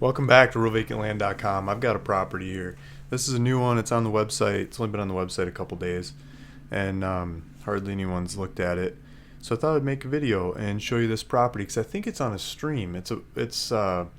Welcome back to realvacantland.com. I've got a property here. This is a new one. It's on the website. It's only been on the website a couple days, and hardly anyone's looked at it. So I thought I'd make a video and show you this property because I think it's on a stream. It's about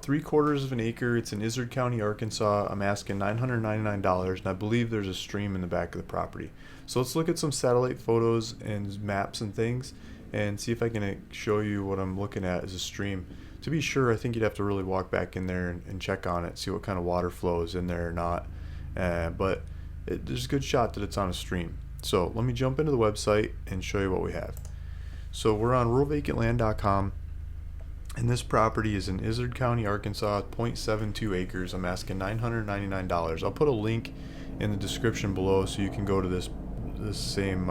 3/4 of an acre. It's in Izard County, Arkansas. I'm asking $999, and I believe there's a stream in the back of the property. So let's look at some satellite photos and maps and things, and see if I can show you what I'm looking at as a stream. To be sure, I think you'd have to really walk back in there and check on it, see what kind of water flow is in there or not. But there's a good shot that it's on a stream. So let me jump into the website and show you what we have. So we're on ruralvacantland.com, and this property is in Izard County, Arkansas, 0.72 acres. I'm asking $999. I'll put a link in the description below so you can go to this same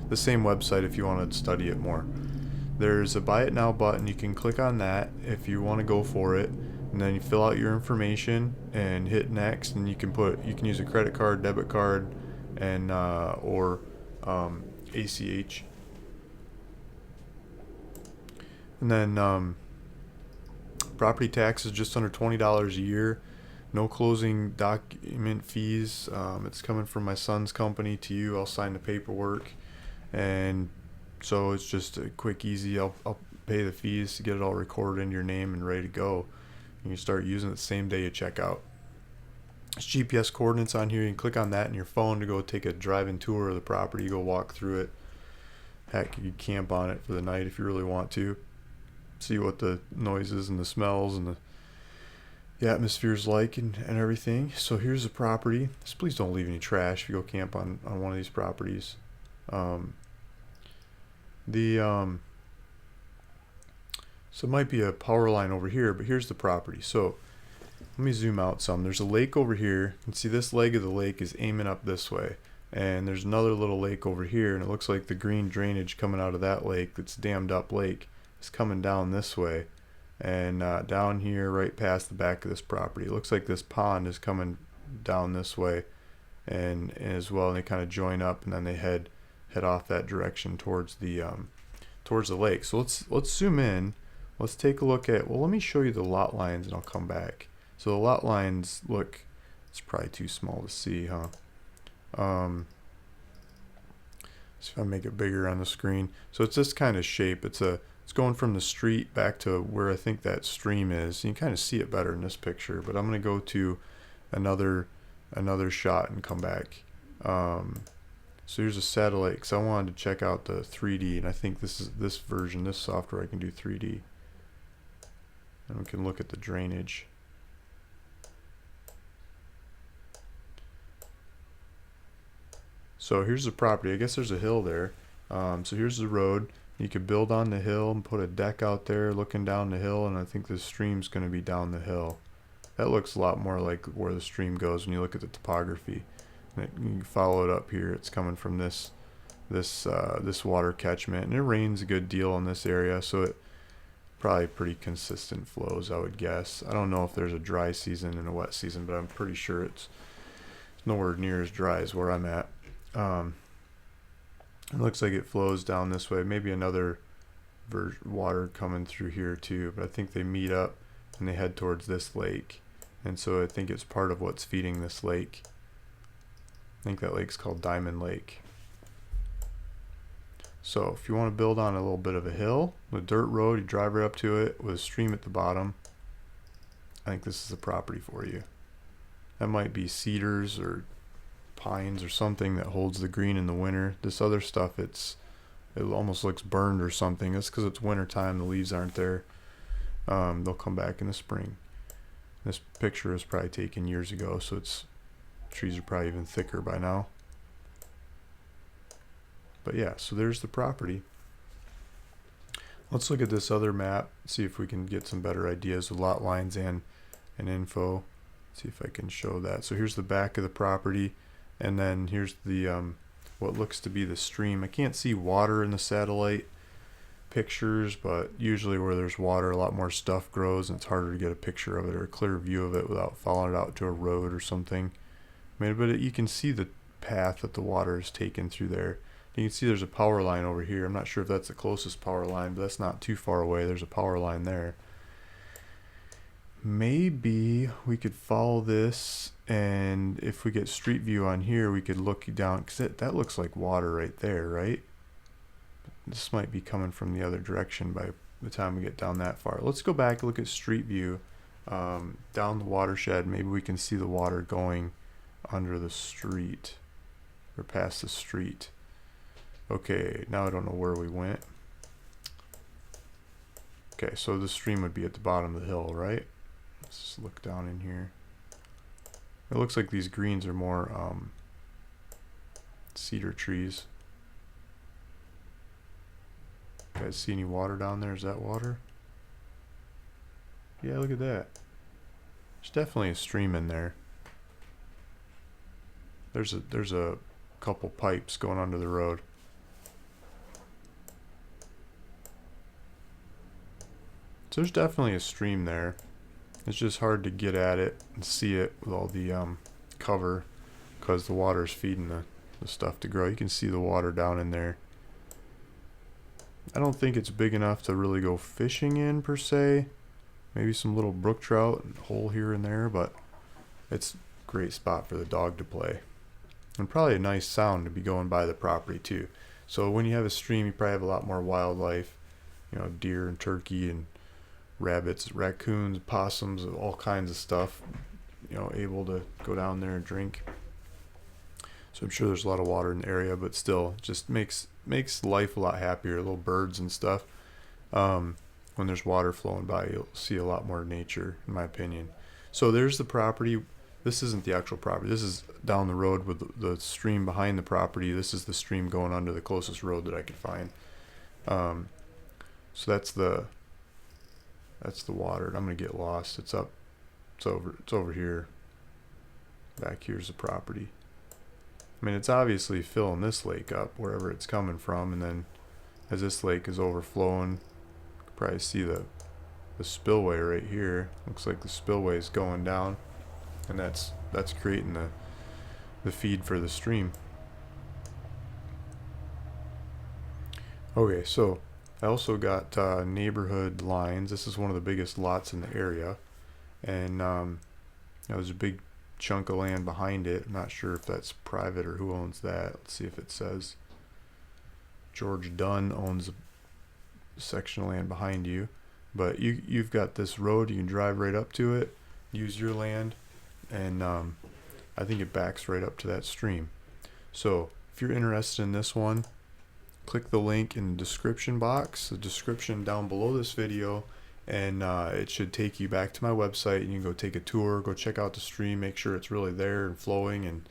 website if you want to study it more. There's a buy it now button. You can click on that if you want to go for it, and then you fill out your information and hit next, and you can use a credit card, debit card, and or ACH. And then property tax is just under $20 a year. No closing document fees. It's coming from my son's company to you. I'll sign the paperwork, and so it's just a quick, easy. I'll pay the fees to get it all recorded in your name and ready to go. You can start using it the same day you check out. There's GPS coordinates on here. You can click on that in your phone to go take a drive-in tour of the property. Go walk through it. Heck, you can camp on it for the night if you really want to. See what the noises and the smells and the atmosphere's like and everything. So here's the property. Just please don't leave any trash if you go camp on one of these properties. So it might be a power line over here, but here's the property. So let me zoom out some. There's a lake over here. You can see this leg of the lake is aiming up this way, and there's another little lake over here, and it looks like the green drainage coming out of that lake, that's dammed up lake, is coming down this way, and down here right past the back of this property. It looks like this pond is coming down this way, and as well, and they kind of join up, and then they head off that direction towards the lake. So let's zoom in. Let's take a look at, well, let me show you the lot lines and I'll come back. So the lot lines look, it's probably too small to see, huh? So if I make it bigger on the screen. So it's this kind of shape. It's going from the street back to where I think that stream is. You can kind of see it better in this picture, but I'm going to go to another shot and come back. So here's a satellite, because I wanted to check out the 3D, and I think this software I can do 3D. And we can look at the drainage. So here's the property. I guess there's a hill there. So here's the road. You could build on the hill and put a deck out there looking down the hill, and I think the stream's going to be down the hill. That looks a lot more like where the stream goes when you look at the topography. You can follow it up here. It's coming from this water catchment, and it rains a good deal in this area, so it probably pretty consistent flows, I would guess. I don't know if there's a dry season and a wet season, but I'm pretty sure it's nowhere near as dry as where I'm at. It looks like it flows down this way. Maybe another water coming through here too, but I think they meet up and they head towards this lake, and so I think it's part of what's feeding this lake. I think that lake's called Diamond Lake. So if you want to build on a little bit of a hill with a dirt road, you drive right up to it with a stream at the bottom. I think this is the property for you. That might be cedars or pines or something that holds the green in the winter. This other stuff, it almost looks burned or something. That's because it's winter time, the leaves aren't there. They'll come back in the spring. This picture was probably taken years ago, so trees are probably even thicker by now. But yeah, so there's the property. Let's look at this other map, see if we can get some better ideas of lot lines and info. See if I can show that. So here's the back of the property, and then here's the what looks to be the stream. I can't see water in the satellite pictures, but usually where there's water, a lot more stuff grows, and it's harder to get a picture of it or a clear view of it without following it out to a road or something. But you can see the path that the water is taken through there. You can see there's a power line over here. I'm not sure if that's the closest power line, but that's not too far away. There's a power line there. maybe we could follow this, and if we get street view on here, we could look down, because that looks like water right there, right? This might be coming from the other direction by the time we get down that far. Let's go back and look at street view down the watershed. Maybe we can see the water going under the street or past the street. Okay, now I don't know where we went. Okay, so the stream would be at the bottom of the hill, right? Let's look down in here. It looks like these greens are more cedar trees. You guys see any water down there? Is that water? Yeah, look at that. There's definitely a stream in there. There's a couple pipes going under the road. So there's definitely a stream there. It's just hard to get at it and see it with all the cover, because the water is feeding the stuff to grow. You can see the water down in there. I don't think it's big enough to really go fishing in per se. Maybe some little brook trout and a hole here and there, but it's a great spot for the dog to play. And probably a nice sound to be going by the property too. So when you have a stream, you probably have a lot more wildlife, you know, deer and turkey and rabbits, raccoons, possums, all kinds of stuff, you know, able to go down there and drink. So I'm sure there's a lot of water in the area, but still just makes life a lot happier. Little birds and stuff. When there's water flowing by, you'll see a lot more nature, in my opinion. So there's the property. This isn't the actual property. This is down the road with the stream behind the property. This is the stream going under the closest road that I could find. So that's the water. I'm gonna get lost. It's over here. Back here's the property. I mean, it's obviously filling this lake up wherever it's coming from, and then as this lake is overflowing, you can probably see the spillway right here. Looks like the spillway is going down, and that's creating the feed for the stream. Okay, so I also got neighborhood lines. This is one of the biggest lots in the area, and there's a big chunk of land behind it. I'm not sure if that's private or who owns that. Let's see if it says. George Dunn owns a section of land behind you, but you've got this road. You can drive right up to it, use your land, and I think it backs right up to that stream. So if you're interested in this one, click the link in the description box, the description down below this video, and it should take you back to my website, and you can go take a tour, go check out the stream, make sure it's really there and flowing and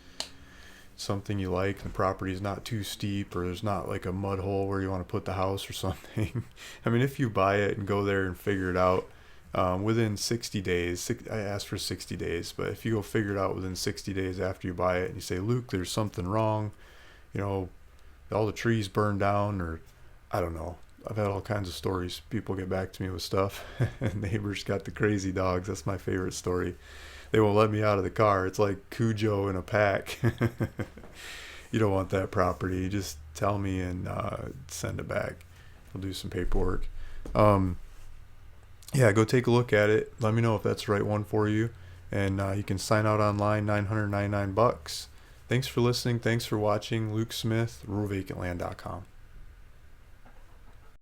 something you like. The property is not too steep, or there's not like a mud hole where you want to put the house or something. I mean, if you buy it and go there and figure it out within 60 days, I asked for 60 days, but if you go figure it out within 60 days after you buy it and you say, Luke, there's something wrong, you know, all the trees burned down, or I don't know. I've had all kinds of stories. People get back to me with stuff. And neighbors got the crazy dogs. That's my favorite story. They won't let me out of the car. It's like Cujo in a pack. You don't want that property. Just tell me and send it back. I'll do some paperwork. Yeah, go take a look at it. Let me know if that's the right one for you. And you can sign out online, $999. Thanks for listening. Thanks for watching. Luke Smith, ruralvacantland.com.